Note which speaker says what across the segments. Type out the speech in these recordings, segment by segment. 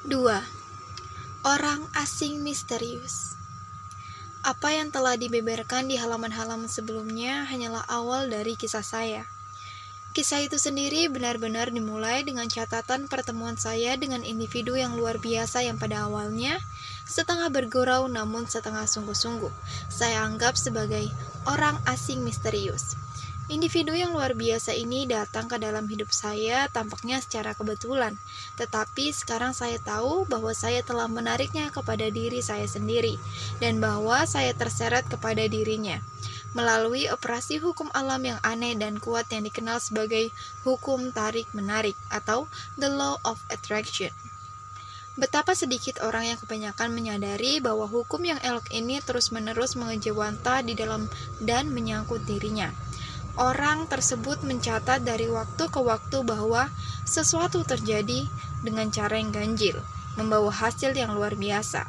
Speaker 1: 2. Orang asing misterius. Apa yang telah dibeberkan di halaman-halaman sebelumnya hanyalah awal dari kisah saya. Kisah itu sendiri benar-benar dimulai dengan catatan pertemuan saya dengan individu yang luar biasa yang pada awalnya setengah bergurau namun setengah sungguh-sungguh saya anggap sebagai orang asing misterius. Individu yang luar biasa ini datang ke dalam hidup saya tampaknya secara kebetulan, tetapi sekarang saya tahu bahwa saya telah menariknya kepada diri saya sendiri, dan bahwa saya terseret kepada dirinya, melalui operasi hukum alam yang aneh dan kuat yang dikenal sebagai hukum tarik-menarik, atau the law of attraction. Betapa sedikit orang yang kebanyakan menyadari bahwa hukum yang elok ini terus-menerus mengejawantah di dalam dan menyangkut dirinya. Orang tersebut mencatat dari waktu ke waktu bahwa sesuatu terjadi dengan cara yang ganjil, membawa hasil yang luar biasa.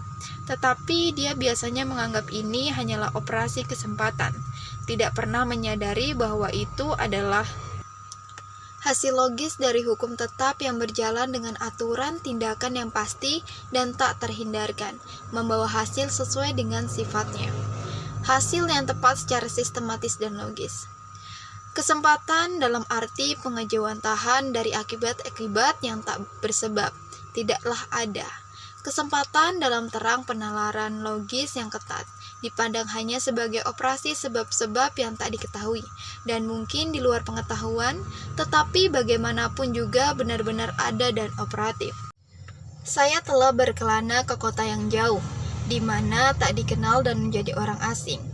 Speaker 1: Tetapi dia biasanya menganggap ini hanyalah operasi kesempatan, tidak pernah menyadari bahwa itu adalah hasil logis dari hukum tetap yang berjalan dengan aturan tindakan yang pasti dan tak terhindarkan, membawa hasil sesuai dengan sifatnya. Hasil yang tepat secara sistematis dan logis. Kesempatan dalam arti pengejawantahan dari akibat-akibat yang tak bersebab, tidaklah ada. Kesempatan dalam terang penalaran logis yang ketat, dipandang hanya sebagai operasi sebab-sebab yang tak diketahui, dan mungkin di luar pengetahuan, tetapi bagaimanapun juga benar-benar ada dan operatif. Saya telah berkelana ke kota yang jauh, di mana tak dikenal dan menjadi orang asing.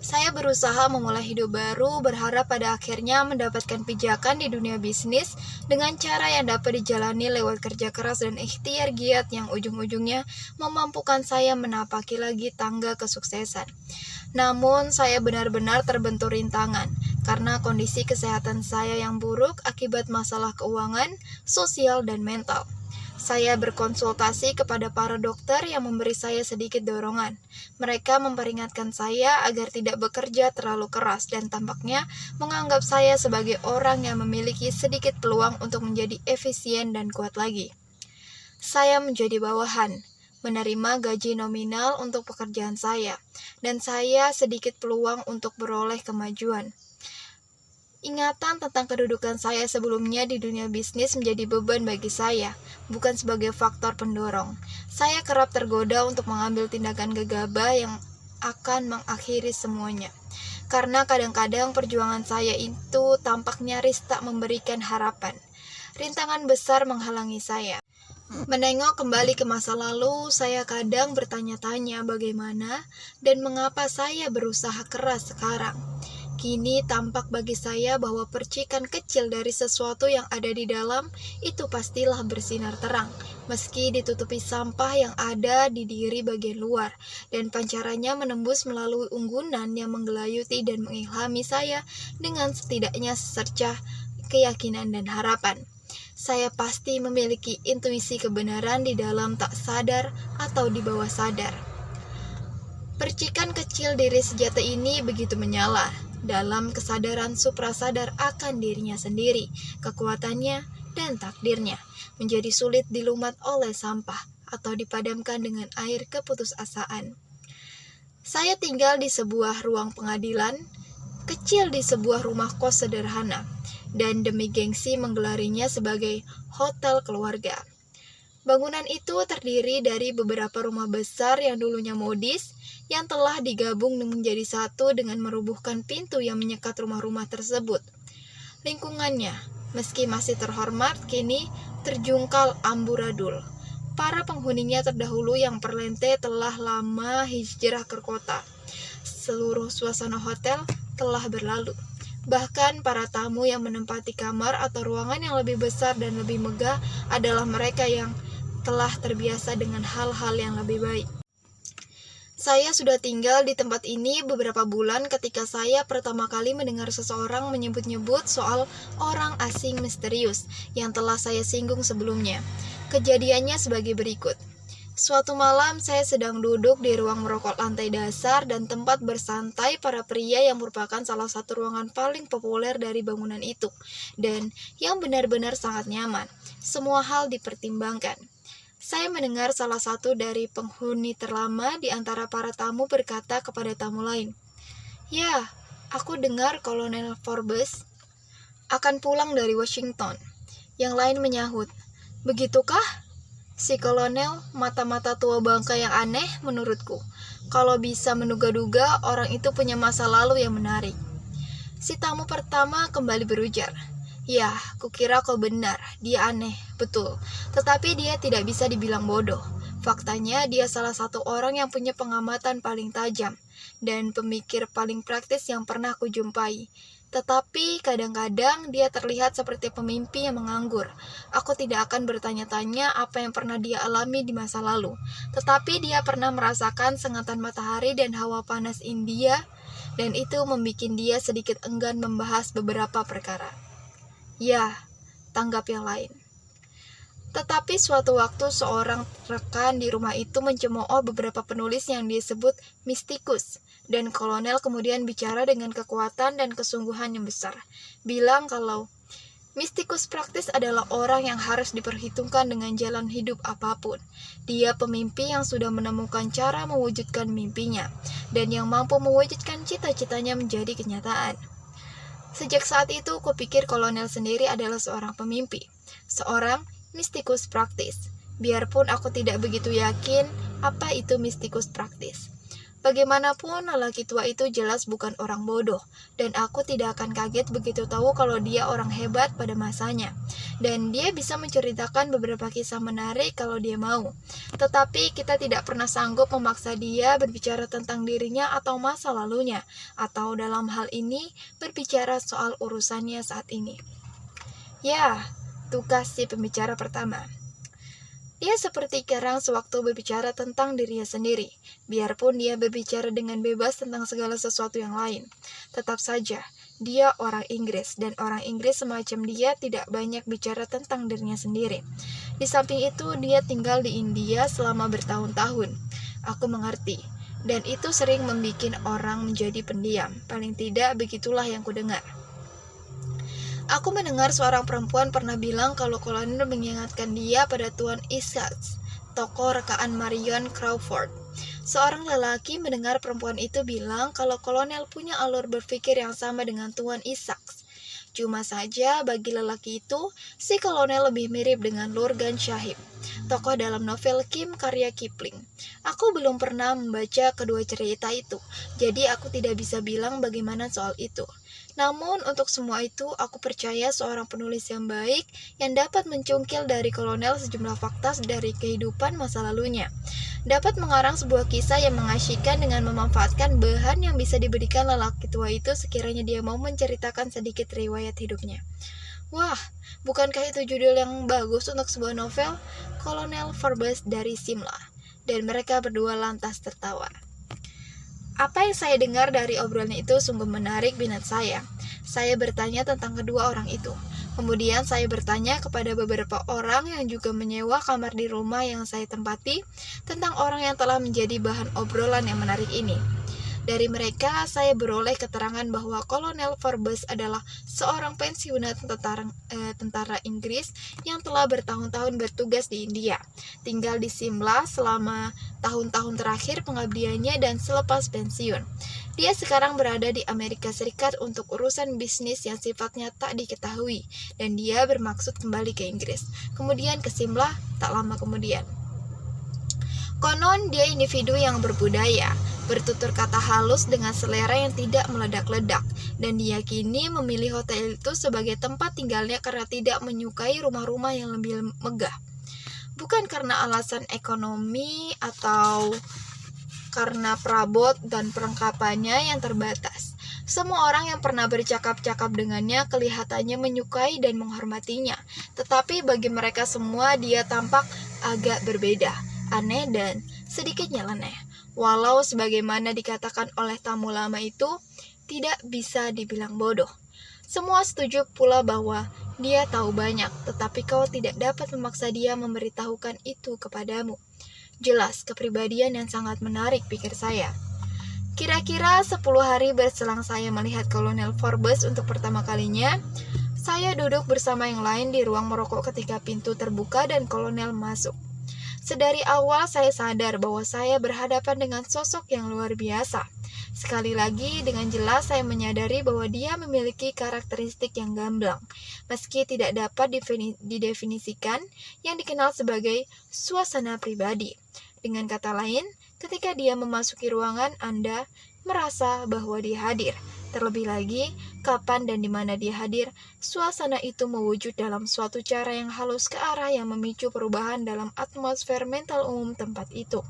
Speaker 1: Saya berusaha memulai hidup baru, berharap pada akhirnya mendapatkan pijakan di dunia bisnis dengan cara yang dapat dijalani lewat kerja keras dan ikhtiar giat yang ujung-ujungnya memampukan saya menapaki lagi tangga kesuksesan. Namun, saya benar-benar terbentur rintangan karena kondisi kesehatan saya yang buruk akibat masalah keuangan, sosial, dan mental. Saya berkonsultasi kepada para dokter yang memberi saya sedikit dorongan. Mereka memperingatkan saya agar tidak bekerja terlalu keras dan tampaknya menganggap saya sebagai orang yang memiliki sedikit peluang untuk menjadi efisien dan kuat lagi. Saya menjadi bawahan, menerima gaji nominal untuk pekerjaan saya, dan saya sedikit peluang untuk beroleh kemajuan. Ingatan tentang kedudukan saya sebelumnya di dunia bisnis menjadi beban bagi saya, bukan sebagai faktor pendorong. Saya kerap tergoda untuk mengambil tindakan gegabah yang akan mengakhiri semuanya. Karena kadang-kadang perjuangan saya itu tampak nyaris tak memberikan harapan. Rintangan besar menghalangi saya. Menengok kembali ke masa lalu, saya kadang bertanya-tanya bagaimana dan mengapa saya berusaha keras sekarang. Kini tampak bagi saya bahwa percikan kecil dari sesuatu yang ada di dalam itu pastilah bersinar terang, meski ditutupi sampah yang ada di diri bagian luar, dan pancarannya menembus melalui unggunan yang menggelayuti dan mengilhami saya dengan setidaknya secercah keyakinan dan harapan. Saya pasti memiliki intuisi kebenaran di dalam tak sadar atau di bawah sadar. Percikan kecil diri sejati ini begitu menyala dalam kesadaran suprasadar akan dirinya sendiri, kekuatannya, dan takdirnya, menjadi sulit dilumat oleh sampah atau dipadamkan dengan air keputusasaan. Saya tinggal di sebuah ruang pengadilan, kecil di sebuah rumah kos sederhana, dan demi gengsi menggelarinya sebagai hotel keluarga. Bangunan itu terdiri dari beberapa rumah besar yang dulunya modis, yang telah digabung menjadi satu dengan merubuhkan pintu yang menyekat rumah-rumah tersebut. Lingkungannya, meski masih terhormat, kini terjungkal amburadul. Para penghuninya terdahulu yang perlente telah lama hijrah ke kota. Seluruh suasana hotel telah berlalu. Bahkan para tamu yang menempati kamar atau ruangan yang lebih besar dan lebih megah adalah mereka yang telah terbiasa dengan hal-hal yang lebih baik. Saya sudah tinggal di tempat ini beberapa bulan ketika saya pertama kali mendengar seseorang menyebut-nyebut soal orang asing misterius yang telah saya singgung sebelumnya. Kejadiannya sebagai berikut. Suatu malam saya sedang duduk di ruang merokok lantai dasar dan tempat bersantai para pria yang merupakan salah satu ruangan paling populer dari bangunan itu, dan yang benar-benar sangat nyaman. Semua hal dipertimbangkan. Saya mendengar salah satu dari penghuni terlama di antara para tamu berkata kepada tamu lain, "Ya, aku dengar Kolonel Forbes akan pulang dari Washington." Yang lain menyahut, "Begitukah?" Si kolonel, mata-mata tua bangka yang aneh menurutku. Kalau bisa menduga-duga, orang itu punya masa lalu yang menarik. Si tamu pertama kembali berujar, "Ya, kukira kau benar, dia aneh, betul. Tetapi dia tidak bisa dibilang bodoh. Faktanya, dia salah satu orang yang punya pengamatan paling tajam dan pemikir paling praktis yang pernah kujumpai. Tetapi kadang-kadang dia terlihat seperti pemimpi yang menganggur. Aku tidak akan bertanya-tanya apa yang pernah dia alami di masa lalu. Tetapi dia pernah merasakan sengatan matahari dan hawa panas India, dan itu membuat dia sedikit enggan membahas beberapa perkara." "Ya," tanggap yang lain. Tetapi suatu waktu seorang rekan di rumah itu mencemooh beberapa penulis yang disebut mistikus, dan kolonel kemudian bicara dengan kekuatan dan kesungguhan yang besar. Bilang kalau mistikus praktis adalah orang yang harus diperhitungkan dengan jalan hidup apapun. Dia pemimpi yang sudah menemukan cara mewujudkan mimpinya, dan yang mampu mewujudkan cita-citanya menjadi kenyataan. Sejak saat itu, kupikir kolonel sendiri adalah seorang pemimpi, seorang mistikus praktis, biarpun aku tidak begitu yakin apa itu mistikus praktis. Bagaimanapun, lelaki tua itu jelas bukan orang bodoh, dan aku tidak akan kaget begitu tahu kalau dia orang hebat pada masanya, dan dia bisa menceritakan beberapa kisah menarik kalau dia mau. Tetapi kita tidak pernah sanggup memaksa dia berbicara tentang dirinya atau masa lalunya, atau dalam hal ini berbicara soal urusannya saat ini. "Ya," tugas si pembicara pertama. Dia seperti kerang sewaktu berbicara tentang dirinya sendiri, biarpun dia berbicara dengan bebas tentang segala sesuatu yang lain. Tetap saja, dia orang Inggris, dan orang Inggris semacam dia tidak banyak bicara tentang dirinya sendiri. Di samping itu, dia tinggal di India selama bertahun-tahun. Aku mengerti, dan itu sering membuat orang menjadi pendiam. Paling tidak, begitulah yang kudengar. Aku mendengar seorang perempuan pernah bilang kalau kolonel mengingatkan dia pada Tuan Isaacs, tokoh rekaan Marion Crawford. Seorang lelaki mendengar perempuan itu bilang kalau kolonel punya alur berpikir yang sama dengan Tuan Isaacs. Cuma saja bagi lelaki itu, si kolonel lebih mirip dengan Lurgan Shahib, tokoh dalam novel Kim karya Kipling. Aku belum pernah membaca kedua cerita itu, jadi aku tidak bisa bilang bagaimana soal itu. Namun untuk semua itu, aku percaya seorang penulis yang baik yang dapat mencungkil dari kolonel sejumlah fakta dari kehidupan masa lalunya, dapat mengarang sebuah kisah yang mengasyikkan dengan memanfaatkan bahan yang bisa diberikan lelaki tua itu sekiranya dia mau menceritakan sedikit riwayat hidupnya. Wah, bukankah itu judul yang bagus untuk sebuah novel? Kolonel Forbes dari Simla. Dan mereka berdua lantas tertawa. Apa yang saya dengar dari obrolan itu sungguh menarik minat saya. Saya bertanya tentang kedua orang itu. Kemudian saya bertanya kepada beberapa orang yang juga menyewa kamar di rumah yang saya tempati tentang orang yang telah menjadi bahan obrolan yang menarik ini. Dari mereka, saya beroleh keterangan bahwa Kolonel Forbes adalah seorang pensiunan tentara Inggris yang telah bertahun-tahun bertugas di India, tinggal di Simla selama tahun-tahun terakhir pengabdiannya dan selepas pensiun. Dia sekarang berada di Amerika Serikat untuk urusan bisnis yang sifatnya tak diketahui, dan dia bermaksud kembali ke Inggris, kemudian ke Simla tak lama kemudian. Konon dia individu yang berbudaya, bertutur kata halus dengan selera yang tidak meledak-ledak, dan diyakini memilih hotel itu sebagai tempat tinggalnya karena tidak menyukai rumah-rumah yang lebih megah. Bukan karena alasan ekonomi atau karena perabot dan perlengkapannya yang terbatas. Semua orang yang pernah bercakap-cakap dengannya kelihatannya menyukai dan menghormatinya, tetapi bagi mereka semua dia tampak agak berbeda, aneh dan sedikit nyeleneh. Walau sebagaimana dikatakan oleh tamu lama itu, tidak bisa dibilang bodoh. Semua setuju pula bahwa dia tahu banyak, tetapi kau tidak dapat memaksa dia memberitahukan itu kepadamu. Jelas, kepribadian yang sangat menarik, pikir saya. Kira-kira 10 hari berselang saya melihat Kolonel Forbes untuk pertama kalinya, saya duduk bersama yang lain di ruang merokok ketika pintu terbuka dan kolonel masuk. Sedari awal saya sadar bahwa saya berhadapan dengan sosok yang luar biasa. Sekali lagi, dengan jelas saya menyadari bahwa dia memiliki karakteristik yang gamblang, meski tidak dapat didefinisikan, yang dikenal sebagai suasana pribadi. Dengan kata lain, ketika dia memasuki ruangan, Anda merasa bahwa dia hadir. Terlebih lagi, kapan dan di mana dia hadir, suasana itu mewujud dalam suatu cara yang halus ke arah yang memicu perubahan dalam atmosfer mental umum tempat itu.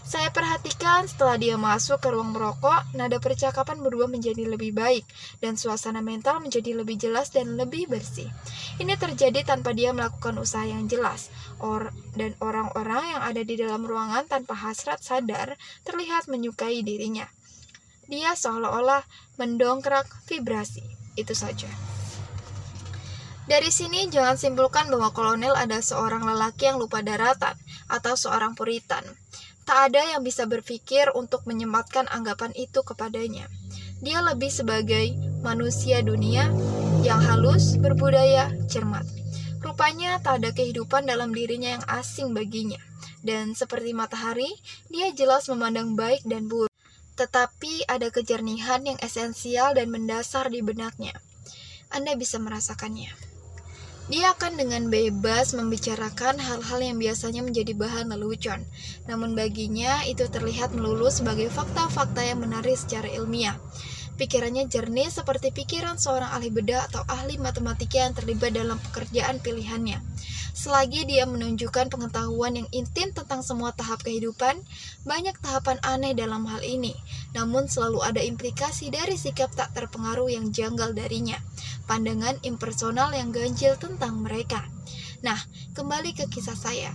Speaker 1: Saya perhatikan setelah dia masuk ke ruang merokok, nada percakapan berubah menjadi lebih baik, dan suasana mental menjadi lebih jelas dan lebih bersih. Ini terjadi tanpa dia melakukan usaha yang jelas, dan orang-orang yang ada di dalam ruangan tanpa hasrat sadar terlihat menyukai dirinya. Dia seolah-olah mendongkrak vibrasi, itu saja. Dari sini jangan simpulkan bahwa kolonel adalah seorang lelaki yang lupa daratan, atau seorang puritan. Tak ada yang bisa berpikir untuk menyematkan anggapan itu kepadanya. Dia lebih sebagai manusia dunia yang halus, berbudaya, cermat. Rupanya tak ada kehidupan dalam dirinya yang asing baginya. Dan seperti matahari, dia jelas memandang baik dan buruk. Tetapi ada kejernihan yang esensial dan mendasar di benaknya. Anda bisa merasakannya. Dia akan dengan bebas membicarakan hal-hal yang biasanya menjadi bahan lelucon. Namun baginya itu terlihat melulu sebagai fakta-fakta yang menarik secara ilmiah. Pikirannya jernih seperti pikiran seorang ahli bedah atau ahli matematika yang terlibat dalam pekerjaan pilihannya. Selagi dia menunjukkan pengetahuan yang intim tentang semua tahap kehidupan, banyak tahapan aneh dalam hal ini. Namun selalu ada implikasi dari sikap tak terpengaruh yang janggal darinya. Pandangan impersonal yang ganjil tentang mereka. Nah, kembali ke kisah saya.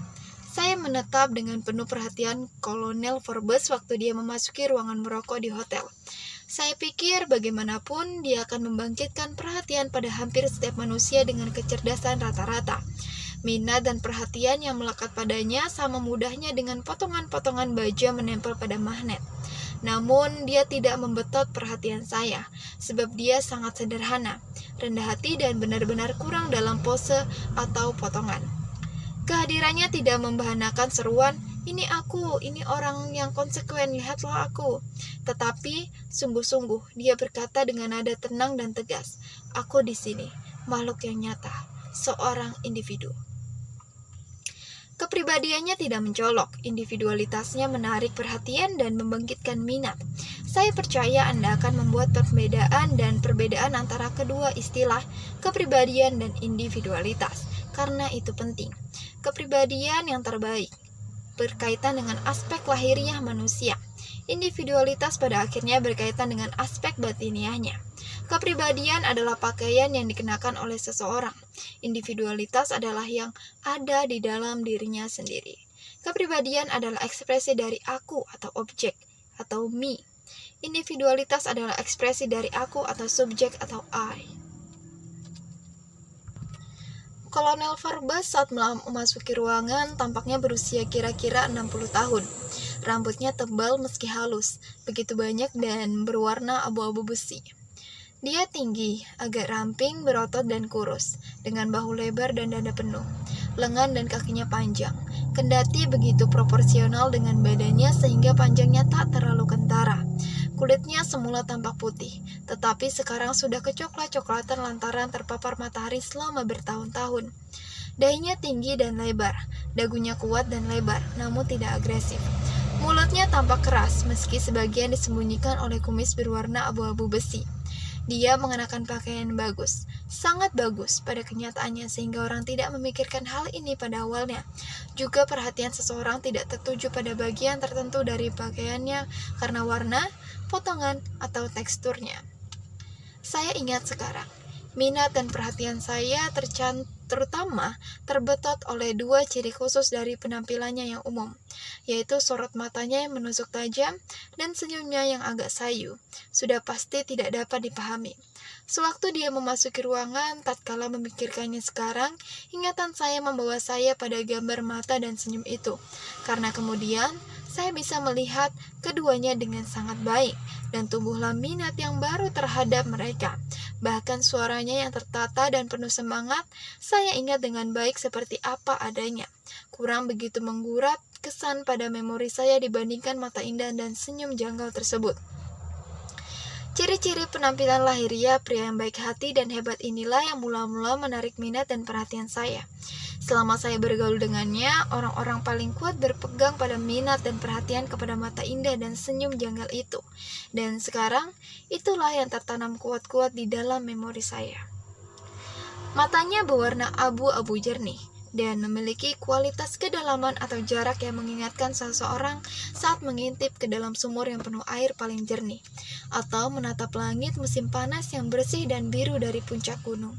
Speaker 1: Saya menetap dengan penuh perhatian Kolonel Forbes waktu dia memasuki ruangan merokok di hotel. Saya pikir bagaimanapun dia akan membangkitkan perhatian pada hampir setiap manusia dengan kecerdasan rata-rata. Minat dan perhatian yang melekat padanya sama mudahnya dengan potongan-potongan baja menempel pada magnet. Namun dia tidak membetot perhatian saya, sebab dia sangat sederhana, rendah hati dan benar-benar kurang dalam pose atau potongan. Kehadirannya tidak membahanakan seruan, "Ini aku, ini orang yang konsekuen, lihatlah aku." Tetapi, sungguh-sungguh, dia berkata dengan nada tenang dan tegas, "Aku di sini, makhluk yang nyata, seorang individu." Kepribadiannya tidak mencolok, individualitasnya menarik perhatian dan membangkitkan minat. Saya percaya Anda akan membuat perbedaan antara kedua istilah, kepribadian dan individualitas, karena itu penting. Kepribadian yang terbaik berkaitan dengan aspek lahiriah manusia. Individualitas pada akhirnya berkaitan dengan aspek batiniahnya. Kepribadian adalah pakaian yang dikenakan oleh seseorang. Individualitas adalah yang ada di dalam dirinya sendiri. Kepribadian adalah ekspresi dari aku atau objek atau me. Individualitas adalah ekspresi dari aku atau subjek atau I. Kolonel Forbes saat memasuki ruangan tampaknya berusia kira-kira 60 tahun. Rambutnya tebal meski halus, begitu banyak dan berwarna abu-abu besi. Dia tinggi, agak ramping, berotot dan kurus, dengan bahu lebar dan dada penuh. Lengan dan kakinya panjang, kendati begitu proporsional dengan badannya sehingga panjangnya tak terlalu kentara. Kulitnya semula tampak putih, tetapi sekarang sudah kecoklat-coklatan lantaran terpapar matahari selama bertahun-tahun. Dahinya tinggi dan lebar, dagunya kuat dan lebar, namun tidak agresif. Mulutnya tampak keras, meski sebagian disembunyikan oleh kumis berwarna abu-abu besi. Dia mengenakan pakaian bagus, sangat bagus pada kenyataannya sehingga orang tidak memikirkan hal ini pada awalnya. Juga perhatian seseorang tidak tertuju pada bagian tertentu dari pakaiannya karena warna, potongan, atau teksturnya. Saya ingat sekarang, minat dan perhatian saya terutama terbetot oleh dua ciri khusus dari penampilannya yang umum, yaitu sorot matanya yang menusuk tajam dan senyumnya yang agak sayu, sudah pasti tidak dapat dipahami. Sewaktu dia memasuki ruangan, tatkala memikirkannya sekarang, ingatan saya membawa saya pada gambar mata dan senyum itu, karena kemudian saya bisa melihat keduanya dengan sangat baik, dan tumbuhlah minat yang baru terhadap mereka. Bahkan suaranya yang tertata dan penuh semangat, saya ingat dengan baik seperti apa adanya. Kurang begitu menggurat kesan pada memori saya dibandingkan mata indah dan senyum janggal tersebut. Ciri-ciri penampilan lahiriah pria yang baik hati dan hebat inilah yang mula-mula menarik minat dan perhatian saya. Selama saya bergaul dengannya, orang-orang paling kuat berpegang pada minat dan perhatian kepada mata indah dan senyum janggal itu. Dan sekarang, itulah yang tertanam kuat-kuat di dalam memori saya. Matanya berwarna abu-abu jernih dan memiliki kualitas kedalaman atau jarak yang mengingatkan seseorang saat mengintip ke dalam sumur yang penuh air paling jernih, atau menatap langit musim panas yang bersih dan biru dari puncak gunung.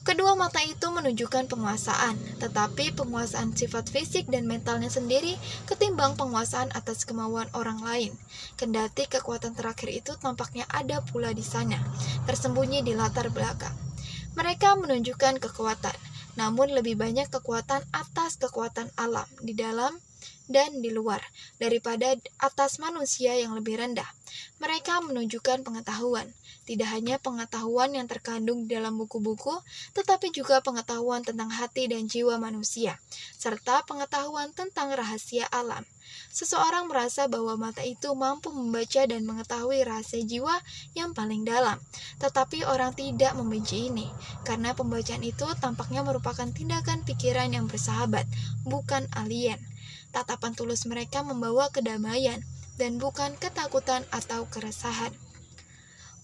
Speaker 1: Kedua mata itu menunjukkan penguasaan, tetapi penguasaan sifat fisik dan mentalnya sendiri ketimbang penguasaan atas kemauan orang lain. Kendati kekuatan terakhir itu tampaknya ada pula di sana, tersembunyi di latar belakang. Mereka menunjukkan kekuatan, namun lebih banyak kekuatan atas kekuatan alam, di dalam dan di luar, daripada atas manusia yang lebih rendah. Mereka menunjukkan pengetahuan, tidak hanya pengetahuan yang terkandung di dalam buku-buku, tetapi juga pengetahuan tentang hati dan jiwa manusia, serta pengetahuan tentang rahasia alam. Seseorang merasa bahwa mata itu mampu membaca dan mengetahui rahasia jiwa yang paling dalam, tetapi orang tidak membenci ini, karena pembacaan itu tampaknya merupakan tindakan pikiran yang bersahabat, bukan alien. Tatapan tulus mereka membawa kedamaian, dan bukan ketakutan atau keresahan.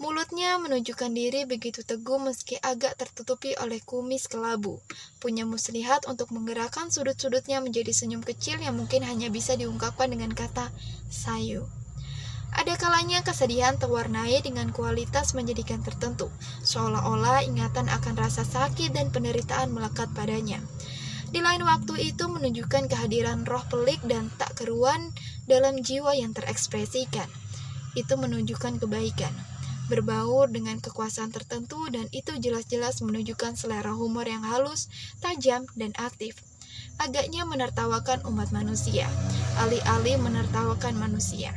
Speaker 1: Mulutnya menunjukkan diri begitu teguh meski agak tertutupi oleh kumis kelabu. Punya muslihat untuk menggerakkan sudut-sudutnya menjadi senyum kecil yang mungkin hanya bisa diungkapkan dengan kata sayu. Ada kalanya kesedihan terwarnai dengan kualitas menjadikan tertentu, seolah-olah ingatan akan rasa sakit dan penderitaan melekat padanya. Di lain waktu itu menunjukkan kehadiran roh pelik dan tak keruan dalam jiwa yang terekspresikan. Itu menunjukkan kebaikan, berbaur dengan kekuasaan tertentu, dan itu jelas-jelas menunjukkan selera humor yang halus, tajam, dan aktif. Agaknya menertawakan umat manusia, alih-alih menertawakan manusia.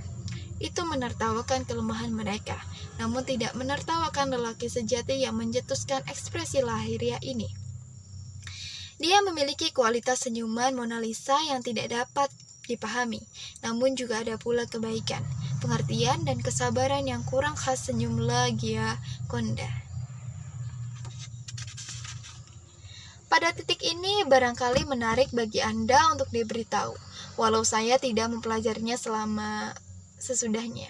Speaker 1: Itu menertawakan kelemahan mereka, namun tidak menertawakan lelaki sejati yang mencetuskan ekspresi lahiriah ini. Dia memiliki kualitas senyuman Mona Lisa yang tidak dapat dipahami, namun juga ada pula kebaikan, pengertian, dan kesabaran yang kurang khas senyum La Gioconda. Pada titik ini barangkali menarik bagi Anda untuk diberitahu, walau saya tidak mempelajarinya sesudahnya,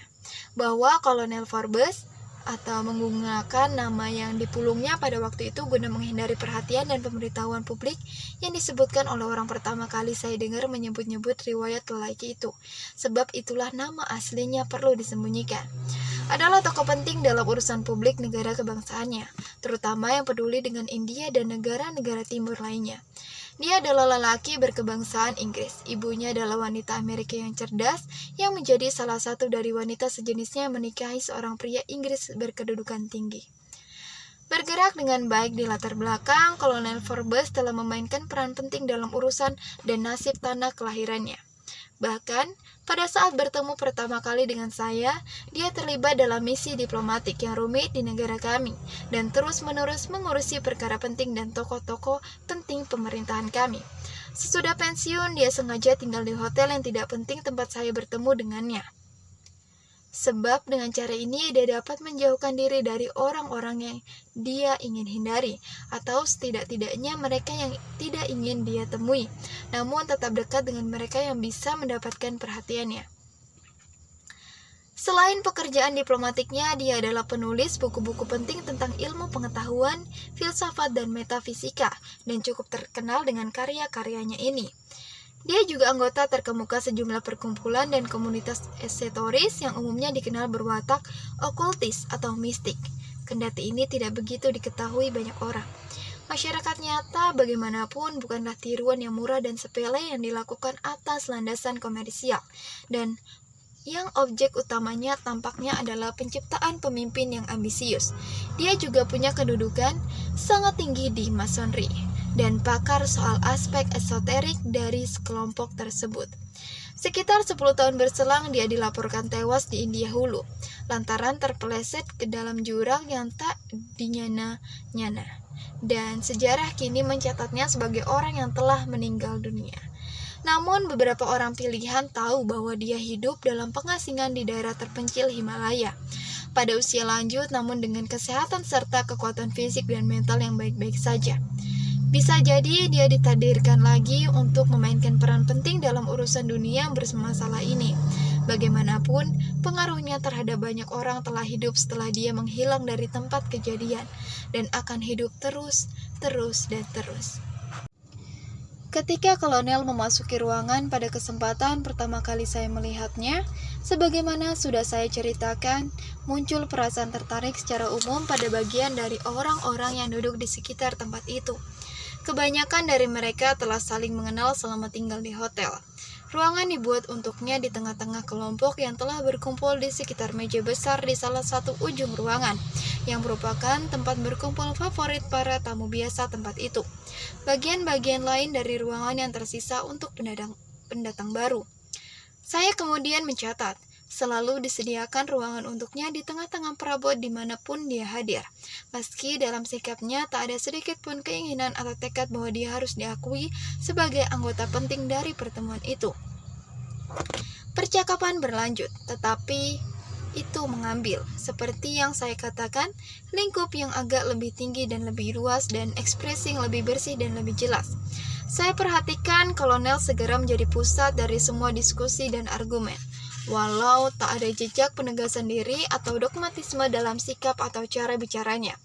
Speaker 1: bahwa Kolonel Forbes atau menggunakan nama yang dipulungnya pada waktu itu guna menghindari perhatian dan pemberitahuan publik yang disebutkan oleh orang pertama kali saya dengar menyebut-nyebut riwayat lelaki itu, sebab itulah nama aslinya perlu disembunyikan. Adalah tokoh penting dalam urusan publik negara kebangsaannya, terutama yang peduli dengan India dan negara-negara timur lainnya. Dia adalah lelaki berkebangsaan Inggris. Ibunya adalah wanita Amerika yang cerdas, yang menjadi salah satu dari wanita sejenisnya yang menikahi seorang pria Inggris berkedudukan tinggi. Bergerak dengan baik di latar belakang, Kolonel Forbes telah memainkan peran penting dalam urusan dan nasib tanah kelahirannya. Bahkan, pada saat bertemu pertama kali dengan saya, dia terlibat dalam misi diplomatik yang rumit di negara kami, dan terus-menerus mengurusi perkara penting dan tokoh-tokoh penting pemerintahan kami. Sesudah pensiun, dia sengaja tinggal di hotel yang tidak penting tempat saya bertemu dengannya. Sebab dengan cara ini dia dapat menjauhkan diri dari orang-orang yang dia ingin hindari, atau setidak-tidaknya mereka yang tidak ingin dia temui, namun tetap dekat dengan mereka yang bisa mendapatkan perhatiannya. Selain pekerjaan diplomatiknya, dia adalah penulis buku-buku penting tentang ilmu pengetahuan, filsafat, dan metafisika, dan cukup terkenal dengan karya-karyanya ini. Dia juga anggota terkemuka sejumlah perkumpulan dan komunitas esoteris yang umumnya dikenal berwatak okultis atau mistik. Kendati ini tidak begitu diketahui banyak orang. Masyarakat nyata bagaimanapun bukanlah tiruan yang murah dan sepele yang dilakukan atas landasan komersial, dan yang objek utamanya tampaknya adalah penciptaan pemimpin yang ambisius. Dia juga punya kedudukan sangat tinggi di masonry dan pakar soal aspek esoterik dari sekelompok tersebut. Sekitar 10 tahun berselang, dia dilaporkan tewas di India Hulu, lantaran terpeleset ke dalam jurang yang tak dinyana-nyana. Dan sejarah kini mencatatnya sebagai orang yang telah meninggal dunia. Namun beberapa orang pilihan tahu bahwa dia hidup dalam pengasingan di daerah terpencil Himalaya. Pada usia lanjut, namun dengan kesehatan serta kekuatan fisik dan mental yang baik-baik saja. Bisa jadi dia ditakdirkan lagi untuk memainkan peran penting dalam urusan dunia yang bermasalah ini. Bagaimanapun, pengaruhnya terhadap banyak orang telah hidup setelah dia menghilang dari tempat kejadian, dan akan hidup terus. Ketika kolonel memasuki ruangan pada kesempatan pertama kali saya melihatnya, sebagaimana sudah saya ceritakan, muncul perasaan tertarik secara umum pada bagian dari orang-orang yang duduk di sekitar tempat itu. Kebanyakan dari mereka telah saling mengenal selama tinggal di hotel. Ruangan dibuat untuknya di tengah-tengah kelompok yang telah berkumpul di sekitar meja besar di salah satu ujung ruangan, yang merupakan tempat berkumpul favorit para tamu biasa tempat itu. Bagian-bagian lain dari ruangan yang tersisa untuk pendatang baru. Saya kemudian mencatat, selalu disediakan ruangan untuknya di tengah-tengah perabot dimanapun dia hadir. Meski dalam sikapnya tak ada sedikit pun keinginan atau tekad bahwa dia harus diakui sebagai anggota penting dari pertemuan itu. Percakapan berlanjut, tetapi itu mengambil, seperti yang saya katakan, lingkup yang agak lebih tinggi dan lebih luas dan ekspresi yang lebih bersih dan lebih jelas. Saya perhatikan kolonel segera menjadi pusat dari semua diskusi dan argumen. Walau tak ada jejak penegasan diri atau dogmatisme dalam sikap atau cara bicaranya.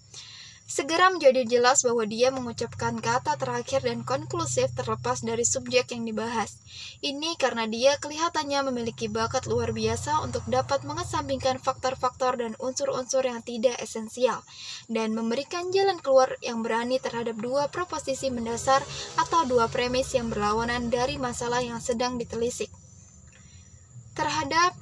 Speaker 1: Segera menjadi jelas bahwa dia mengucapkan kata terakhir dan konklusif terlepas dari subjek yang dibahas. Ini karena dia kelihatannya memiliki bakat luar biasa untuk dapat mengesampingkan faktor-faktor dan unsur-unsur yang tidak esensial, dan memberikan jalan keluar yang berani terhadap dua proposisi mendasar atau dua premis yang berlawanan dari masalah yang sedang ditelisik. Terhadap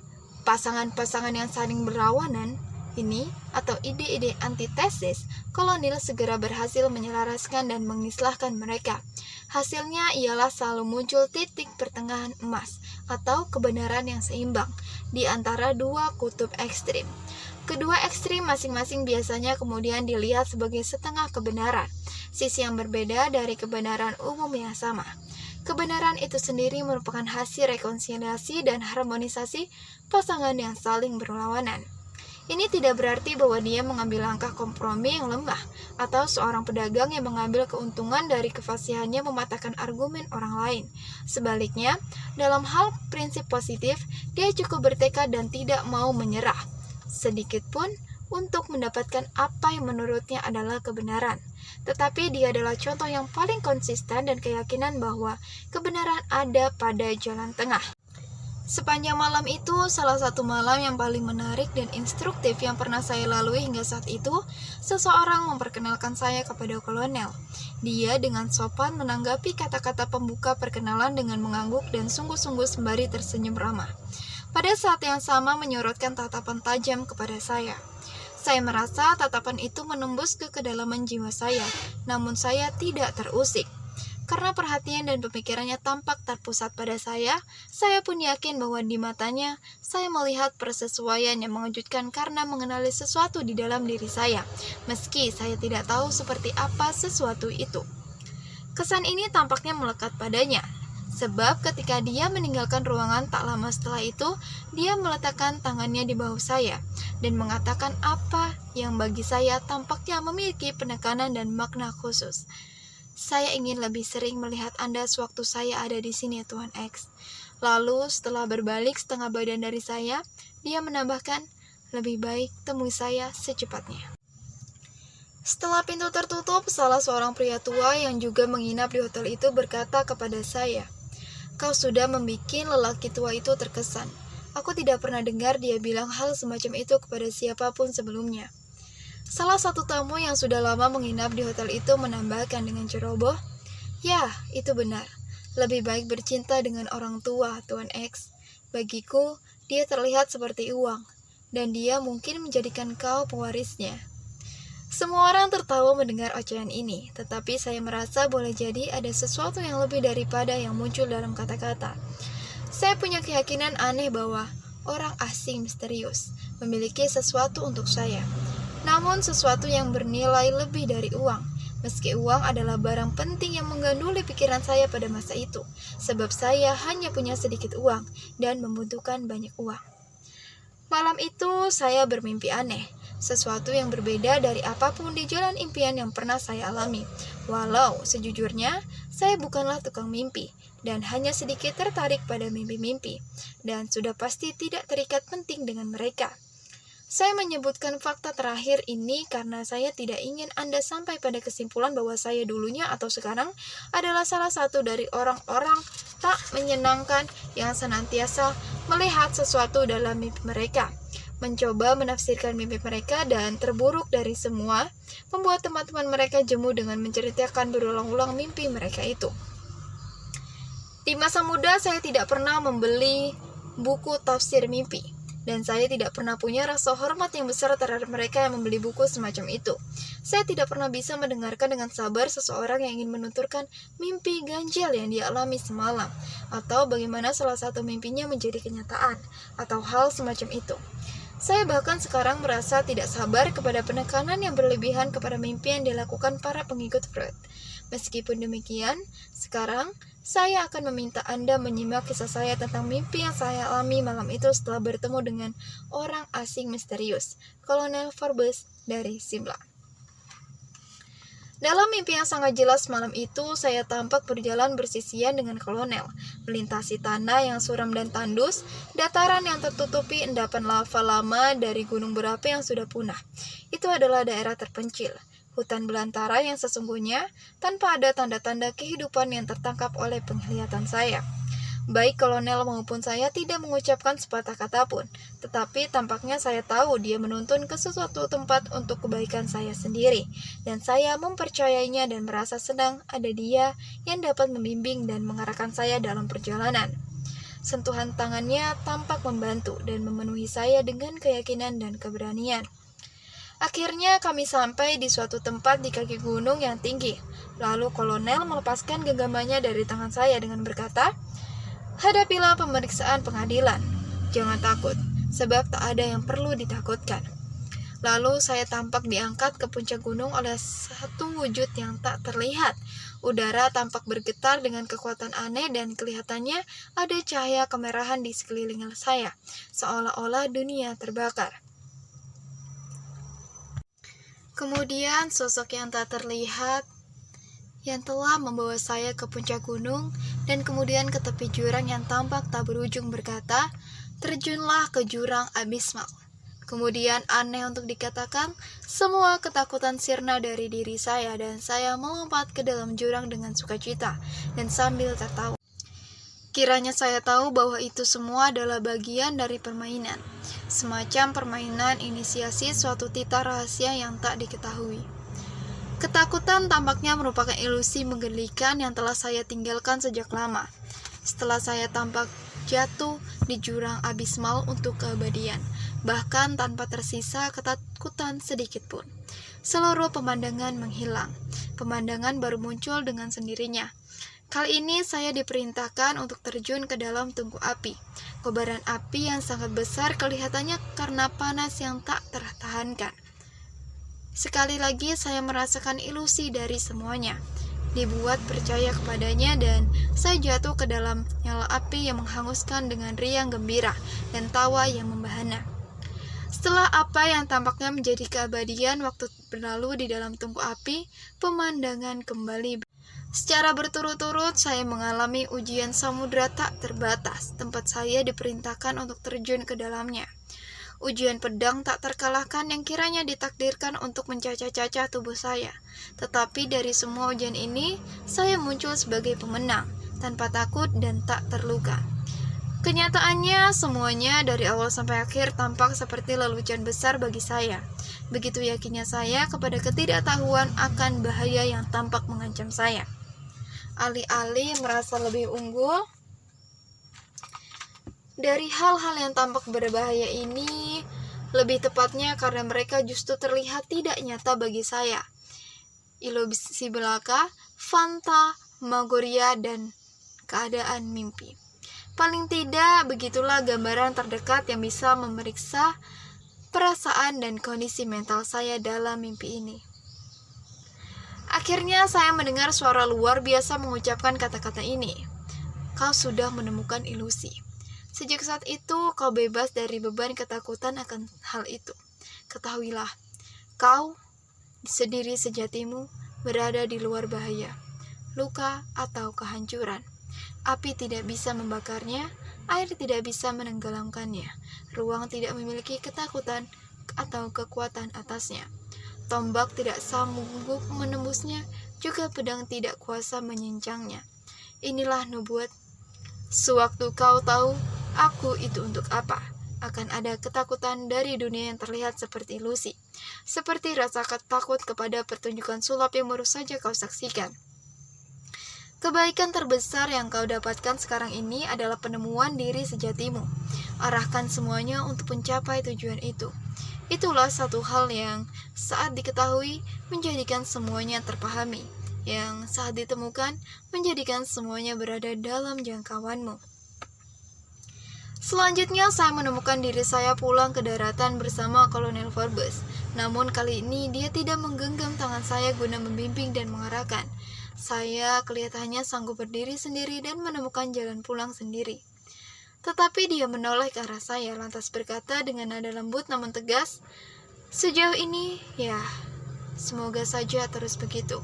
Speaker 1: pasangan-pasangan yang saling berlawanan ini, atau ide-ide antitesis, kolonel segera berhasil menyelaraskan dan mengislahkan mereka. Hasilnya ialah selalu muncul titik pertengahan emas, atau kebenaran yang seimbang, di antara dua kutub ekstrim. Kedua ekstrim masing-masing biasanya kemudian dilihat sebagai setengah kebenaran, sisi yang berbeda dari kebenaran umum yang sama. Kebenaran itu sendiri merupakan hasil rekonsiliasi dan harmonisasi pasangan yang saling berlawanan. Ini tidak berarti bahwa dia mengambil langkah kompromi yang lemah, atau seorang pedagang yang mengambil keuntungan dari kefasihannya mematahkan argumen orang lain. Sebaliknya, dalam hal prinsip positif, dia cukup bertekad dan tidak mau menyerah sedikit pun untuk mendapatkan apa yang menurutnya adalah kebenaran. Tetapi dia adalah contoh yang paling konsisten dan keyakinan bahwa kebenaran ada pada jalan tengah. Sepanjang malam itu, salah satu malam yang paling menarik dan instruktif yang pernah saya lalui hingga saat itu, seseorang memperkenalkan saya kepada kolonel. Dia dengan sopan menanggapi kata-kata pembuka perkenalan dengan mengangguk dan sungguh-sungguh sembari tersenyum ramah. Pada saat yang sama menyorotkan tatapan tajam kepada saya. Saya merasa tatapan itu menembus ke kedalaman jiwa saya, namun saya tidak terusik. Karena perhatian dan pemikirannya tampak terpusat pada saya pun yakin bahwa di matanya, saya melihat persesuaian yang mengejutkan karena mengenali sesuatu di dalam diri saya, meski saya tidak tahu seperti apa sesuatu itu. Kesan ini tampaknya melekat padanya, sebab ketika dia meninggalkan ruangan tak lama setelah itu, dia meletakkan tangannya di bahu saya, dan mengatakan apa yang bagi saya tampaknya memiliki penekanan dan makna khusus. Saya ingin lebih sering melihat Anda sewaktu saya ada di sini, Tuan X. Lalu setelah berbalik setengah badan dari saya, dia menambahkan, lebih baik temui saya secepatnya. Setelah pintu tertutup, salah seorang pria tua yang juga menginap di hotel itu berkata kepada saya, "Kau sudah membuat lelaki tua itu terkesan. Aku tidak pernah dengar dia bilang hal semacam itu kepada siapapun sebelumnya." Salah satu tamu yang sudah lama menginap di hotel itu menambahkan dengan ceroboh, "Ya, itu benar. Lebih baik bercinta dengan orang tua, Tuan X. Bagiku, dia terlihat seperti uang, dan dia mungkin menjadikan kau pewarisnya." Semua orang tertawa mendengar ocehan ini, tetapi saya merasa boleh jadi ada sesuatu yang lebih daripada yang muncul dalam kata-kata. Saya punya keyakinan aneh bahwa orang asing misterius memiliki sesuatu untuk saya, namun sesuatu yang bernilai lebih dari uang. Meski uang adalah barang penting yang mengganduli pikiran saya pada masa itu, sebab saya hanya punya sedikit uang dan membutuhkan banyak uang. Malam itu saya bermimpi aneh, sesuatu yang berbeda dari apapun di jalan impian yang pernah saya alami. Walau sejujurnya, saya bukanlah tukang mimpi, dan hanya sedikit tertarik pada mimpi-mimpi, dan sudah pasti tidak terikat penting dengan mereka. Saya menyebutkan fakta terakhir ini karena saya tidak ingin Anda sampai pada kesimpulan bahwa saya dulunya atau sekarang adalah salah satu dari orang-orang tak menyenangkan yang senantiasa melihat sesuatu dalam mimpi mereka, mencoba menafsirkan mimpi mereka, dan terburuk dari semua, membuat teman-teman mereka jemu dengan menceritakan berulang-ulang mimpi mereka itu. Di masa muda saya tidak pernah membeli buku tafsir mimpi, dan saya tidak pernah punya rasa hormat yang besar terhadap mereka yang membeli buku semacam itu. Saya tidak pernah bisa mendengarkan dengan sabar seseorang yang ingin menuturkan mimpi ganjil yang dia alami semalam, atau bagaimana salah satu mimpinya menjadi kenyataan, atau hal semacam itu. Saya bahkan sekarang merasa tidak sabar kepada penekanan yang berlebihan kepada mimpi yang dilakukan para pengikut Freud. Meskipun demikian, sekarang saya akan meminta Anda menyimak kisah saya tentang mimpi yang saya alami malam itu setelah bertemu dengan orang asing misterius, Kolonel Forbes dari Simla. Dalam mimpi yang sangat jelas malam itu, saya tampak berjalan bersisian dengan kolonel, melintasi tanah yang suram dan tandus, dataran yang tertutupi endapan lava lama dari gunung berapi yang sudah punah. Itu adalah daerah terpencil, hutan belantara yang sesungguhnya, tanpa ada tanda-tanda kehidupan yang tertangkap oleh penglihatan saya. Baik kolonel maupun saya tidak mengucapkan sepatah kata pun, tetapi tampaknya saya tahu dia menuntun ke sesuatu tempat untuk kebaikan saya sendiri, dan saya mempercayainya dan merasa senang ada dia yang dapat membimbing dan mengarahkan saya dalam perjalanan. Sentuhan tangannya tampak membantu dan memenuhi saya dengan keyakinan dan keberanian. Akhirnya kami sampai di suatu tempat di kaki gunung yang tinggi. Lalu kolonel melepaskan genggamannya dari tangan saya dengan berkata, "Hadapilah pemeriksaan pengadilan. Jangan takut, sebab tak ada yang perlu ditakutkan." Lalu saya tampak diangkat ke puncak gunung oleh satu wujud yang tak terlihat. Udara tampak bergetar dengan kekuatan aneh dan kelihatannya ada cahaya kemerahan di sekeliling saya, seolah-olah dunia terbakar. Kemudian sosok yang tak terlihat yang telah membawa saya ke puncak gunung dan kemudian ke tepi jurang yang tampak tak berujung berkata, "Terjunlah ke jurang abismal." Kemudian aneh untuk dikatakan, semua ketakutan sirna dari diri saya dan saya melompat ke dalam jurang dengan sukacita dan sambil tertawa. Kiranya saya tahu bahwa itu semua adalah bagian dari permainan, semacam permainan inisiasi suatu tita rahasia yang tak diketahui. Ketakutan tampaknya merupakan ilusi menggelikan yang telah saya tinggalkan sejak lama. Setelah saya tampak jatuh di jurang abismal untuk keabadian, bahkan tanpa tersisa ketakutan sedikit pun. Seluruh pemandangan menghilang. Pemandangan baru muncul dengan sendirinya. Kali ini saya diperintahkan untuk terjun ke dalam tungku api. Kobaran api yang sangat besar kelihatannya karena panas yang tak tertahankan. Sekali lagi saya merasakan ilusi dari semuanya. Dibuat percaya kepadanya dan saya jatuh ke dalam nyala api yang menghanguskan dengan riang gembira dan tawa yang membahana. Setelah apa yang tampaknya menjadi keabadian waktu berlalu di dalam tungku api, pemandangan kembali. Secara berturut-turut saya mengalami ujian samudra tak terbatas, tempat saya diperintahkan untuk terjun ke dalamnya. Ujian pedang tak terkalahkan yang kiranya ditakdirkan untuk mencacah-cacah tubuh saya. Tetapi dari semua ujian ini, saya muncul sebagai pemenang, tanpa takut dan tak terluka. Kenyataannya, semuanya dari awal sampai akhir tampak seperti lelucon besar bagi saya. Begitu yakinnya saya kepada ketidaktahuan akan bahaya yang tampak mengancam saya. Alih-alih merasa lebih unggul dari hal-hal yang tampak berbahaya ini, lebih tepatnya karena mereka justru terlihat tidak nyata bagi saya. Ilusi belaka, fantasmagoria, dan keadaan mimpi. Paling tidak, begitulah gambaran terdekat yang bisa memeriksa perasaan dan kondisi mental saya dalam mimpi ini. Akhirnya saya mendengar suara luar biasa mengucapkan kata-kata ini. Kau sudah menemukan ilusi. Sejak saat itu, kau bebas dari beban ketakutan akan hal itu. Ketahuilah, kau sendiri sejatimu berada di luar bahaya, luka atau kehancuran. Api tidak bisa membakarnya, air tidak bisa menenggelamkannya, ruang tidak memiliki ketakutan atau kekuatan atasnya. Tombak tidak sanggup menembusnya, juga pedang tidak kuasa menyincangnya. Inilah nubuat. Sewaktu kau tahu aku itu untuk apa, akan ada ketakutan dari dunia yang terlihat seperti ilusi, seperti rasa takut kepada pertunjukan sulap yang baru saja kau saksikan. Kebaikan terbesar yang kau dapatkan sekarang ini adalah penemuan diri sejatimu. Arahkan semuanya untuk mencapai tujuan itu. Itulah satu hal yang saat diketahui menjadikan semuanya terpahami, yang saat ditemukan menjadikan semuanya berada dalam jangkauanmu. Selanjutnya saya menemukan diri saya pulang ke daratan bersama Kolonel Forbes. Namun kali ini dia tidak menggenggam tangan saya guna membimbing dan mengarahkan. Saya kelihatannya sanggup berdiri sendiri dan menemukan jalan pulang sendiri. Tetapi dia menoleh ke arah saya, lantas berkata dengan nada lembut namun tegas, "Sejauh ini, ya, semoga saja terus begitu."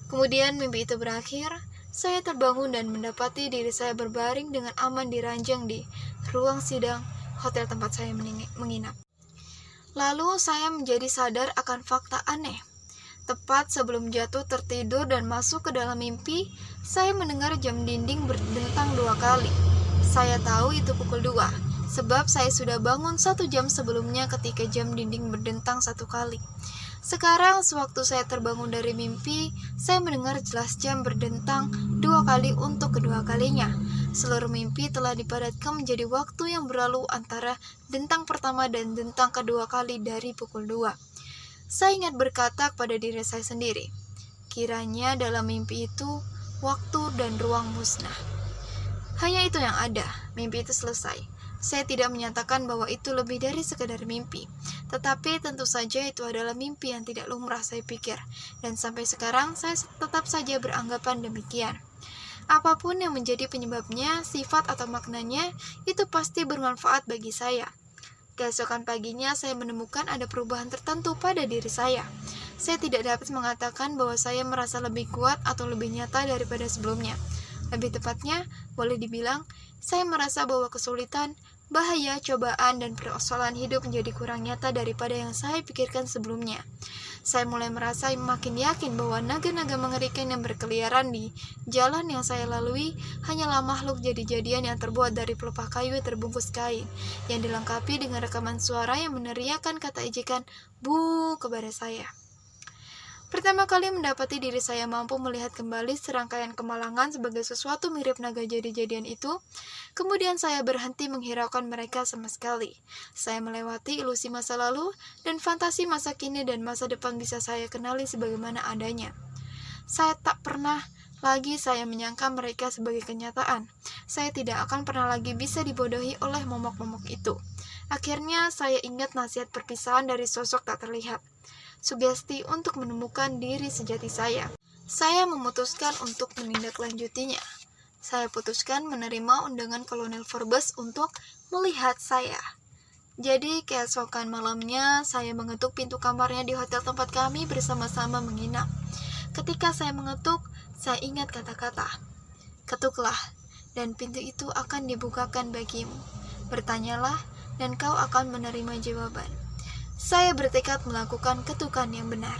Speaker 1: Kemudian mimpi itu berakhir, saya terbangun dan mendapati diri saya berbaring dengan aman di ranjang di ruang sidang hotel tempat saya menginap. Lalu saya menjadi sadar akan fakta aneh. Tepat sebelum jatuh tertidur dan masuk ke dalam mimpi, saya mendengar jam dinding berdentang 2 kali. Saya tahu itu pukul 2, sebab saya sudah bangun 1 jam sebelumnya ketika jam dinding berdentang 1 kali. Sekarang, sewaktu saya terbangun dari mimpi, saya mendengar jelas jam berdentang 2 kali untuk kedua kalinya. Seluruh mimpi telah dipadatkan menjadi waktu yang berlalu antara dentang pertama dan dentang kedua kali dari pukul 2. Saya ingat berkata kepada diri saya sendiri, kiranya dalam mimpi itu, waktu dan ruang musnah. Hanya itu yang ada, mimpi itu selesai. Saya tidak menyatakan bahwa itu lebih dari sekadar mimpi, tetapi tentu saja itu adalah mimpi yang tidak lumrah saya pikir, dan sampai sekarang saya tetap saja beranggapan demikian. Apapun yang menjadi penyebabnya, sifat atau maknanya, itu pasti bermanfaat bagi saya. Keesokan paginya saya menemukan ada perubahan tertentu pada diri saya. Saya tidak dapat mengatakan bahwa saya merasa lebih kuat atau lebih nyata daripada sebelumnya. Lebih tepatnya, boleh dibilang, saya merasa bahwa kesulitan, bahaya, cobaan, dan persoalan hidup menjadi kurang nyata daripada yang saya pikirkan sebelumnya. Saya mulai merasa makin yakin bahwa naga-naga mengerikan yang berkeliaran di jalan yang saya lalui hanyalah makhluk jadi-jadian yang terbuat dari pelepah kayu terbungkus kain, yang dilengkapi dengan rekaman suara yang meneriakkan kata ejekan "bu" kepada saya. Pertama kali mendapati diri saya mampu melihat kembali serangkaian kemalangan sebagai sesuatu mirip naga jadi-jadian itu, kemudian saya berhenti menghiraukan mereka sama sekali. Saya melewati ilusi masa lalu dan fantasi masa kini dan masa depan bisa saya kenali sebagaimana adanya. Saya tak pernah lagi saya menyangka mereka sebagai kenyataan. Saya tidak akan pernah lagi bisa dibodohi oleh momok-momok itu. Akhirnya saya ingat nasihat perpisahan dari sosok tak terlihat. Sugesti untuk menemukan diri sejati saya. Saya memutuskan untuk menindaklanjutinya. Saya putuskan menerima undangan Kolonel Forbes untuk melihat saya. Jadi keesokan malamnya saya mengetuk pintu kamarnya di hotel tempat kami bersama-sama menginap. Ketika saya mengetuk, saya ingat kata-kata, "Ketuklah, dan pintu itu akan dibukakan bagimu. Bertanyalah, dan kau akan menerima jawaban." Saya bertekad melakukan ketukan yang benar.